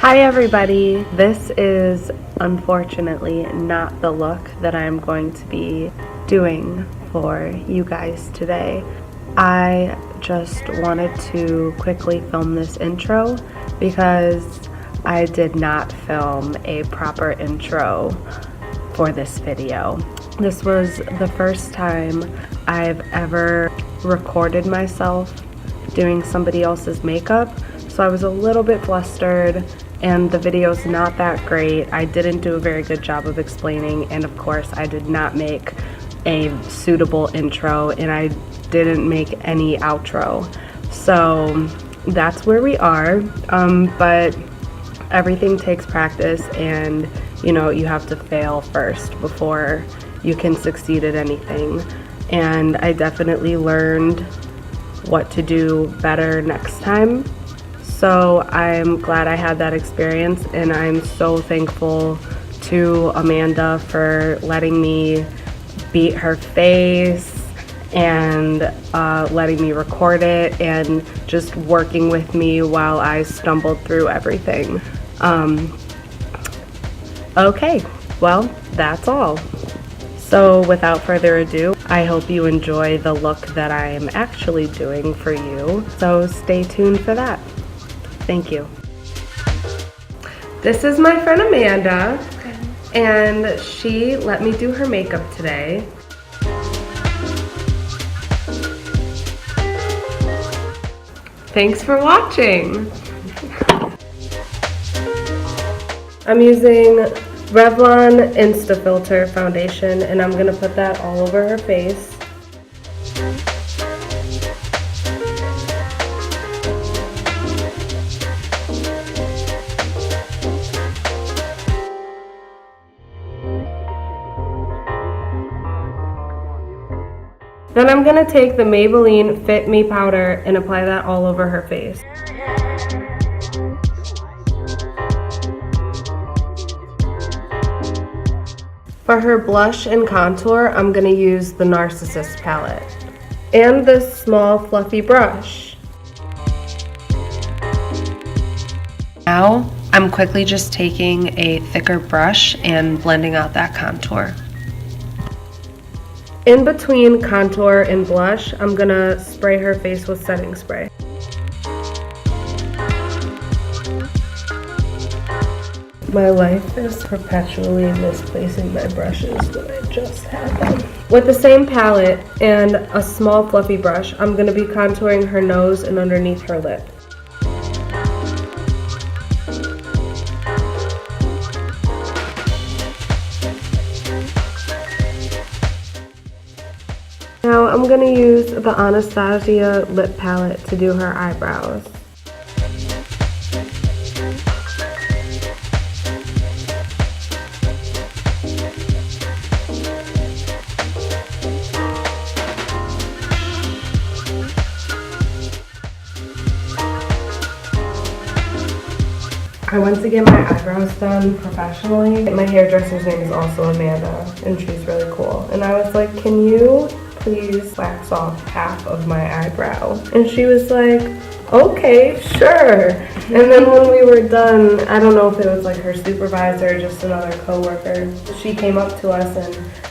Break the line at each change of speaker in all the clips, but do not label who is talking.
Hi everybody, this is unfortunately not the look that I'm going to be doing for you guys today. I just wanted to quickly film this intro because I did not film a proper intro for this video. This was the first time I've ever recorded myself doing somebody else's makeup, so I was a little bit flustered and the video's not that great. I didn't do a very good job of explaining, and of course I did not make a suitable intro and I didn't make any outro. So that's where we are, but everything takes practice, and you know, you have to fail first before you can succeed at anything. And I definitely learned what to do better next time. So I'm glad I had that experience, and I'm so thankful to Amanda for letting me beat her face and letting me record it and just working with me while I stumbled through everything. Okay, well, that's all. So without further ado, I hope you enjoy the look that I am actually doing for you. So stay tuned for that. Thank you. This is my friend Amanda, and she let me do her makeup today. Thanks for watching. I'm using Revlon Insta-Filter foundation, and I'm gonna put that all over her face. Then I'm gonna take the Maybelline Fit Me powder and apply that all over her face. For her blush and contour, I'm gonna use the NARS-issist palette and this small fluffy brush. Now, I'm quickly just taking a thicker brush and blending out that contour. In between contour and blush, I'm gonna spray her face with setting spray. My life is perpetually misplacing my brushes when I just had them. With the same palette and a small fluffy brush, I'm gonna be contouring her nose and underneath her lip. Now I'm going to use the Anastasia lip palette to do her eyebrows. I went to get my eyebrows done professionally. My hairdresser's name is also Amanda, and she's really cool. And I was like, can you please wax off half of my eyebrow? And she was like, okay, sure. And then when we were done, I don't know if it was like her supervisor or just another coworker, she came up to us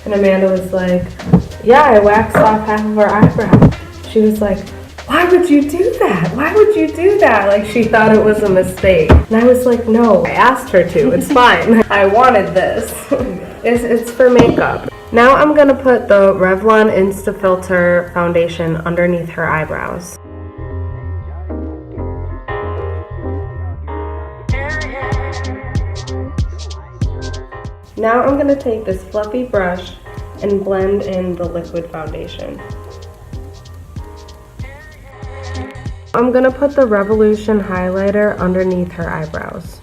and Amanda was like, yeah, I waxed off half of her eyebrow. She was like, why would you do that? Why would you do that? Like, she thought it was a mistake. And I was like, no, I asked her to, it's fine. I wanted this. It's for makeup. Now I'm gonna put the Revlon Insta-Filter foundation underneath her eyebrows. Now I'm gonna take this fluffy brush and blend in the liquid foundation. I'm gonna put the Revolution highlighter underneath her eyebrows.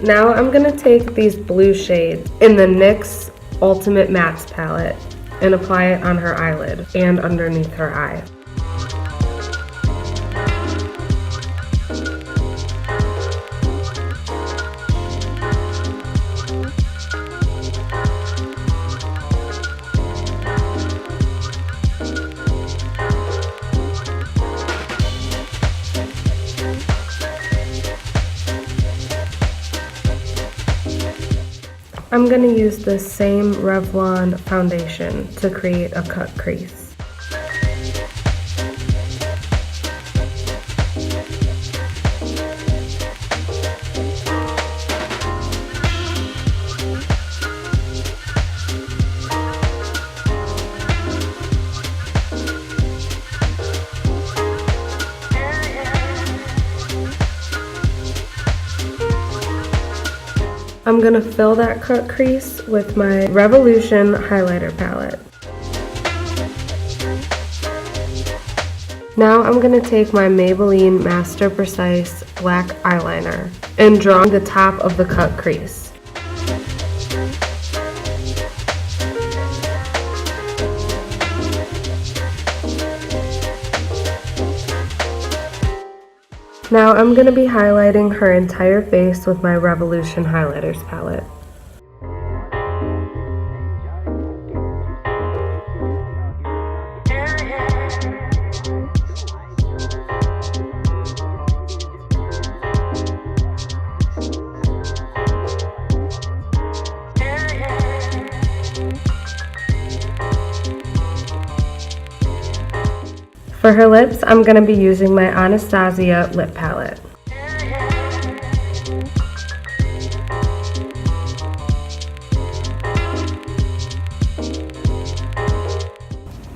Now I'm gonna take these blue shades in the NYX Ultimate Mattes palette and apply it on her eyelid and underneath her eye. I'm going to use this same Revlon foundation to create a cut crease. I'm going to fill that cut crease with my Revolution highlighter palette. Now I'm going to take my Maybelline Master Precise black eyeliner and draw the top of the cut crease. Now I'm going to be highlighting her entire face with my Revolution highlighters palette. For her lips, I'm going to be using my Anastasia lip palette.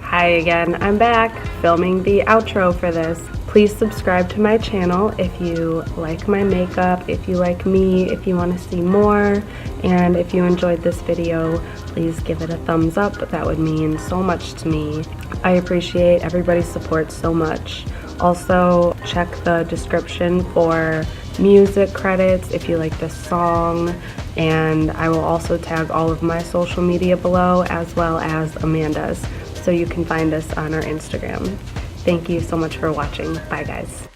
Hi again, I'm back filming the outro for this. Please subscribe to my channel if you like my makeup, if you like me, if you want to see more, and if you enjoyed this video, please give it a thumbs up. That would mean so much to me. I appreciate everybody's support so much. Also, check the description for music credits if you like this song, and I will also tag all of my social media below as well as Amanda's, so you can find us on our Instagram. Thank you so much for watching. Bye guys.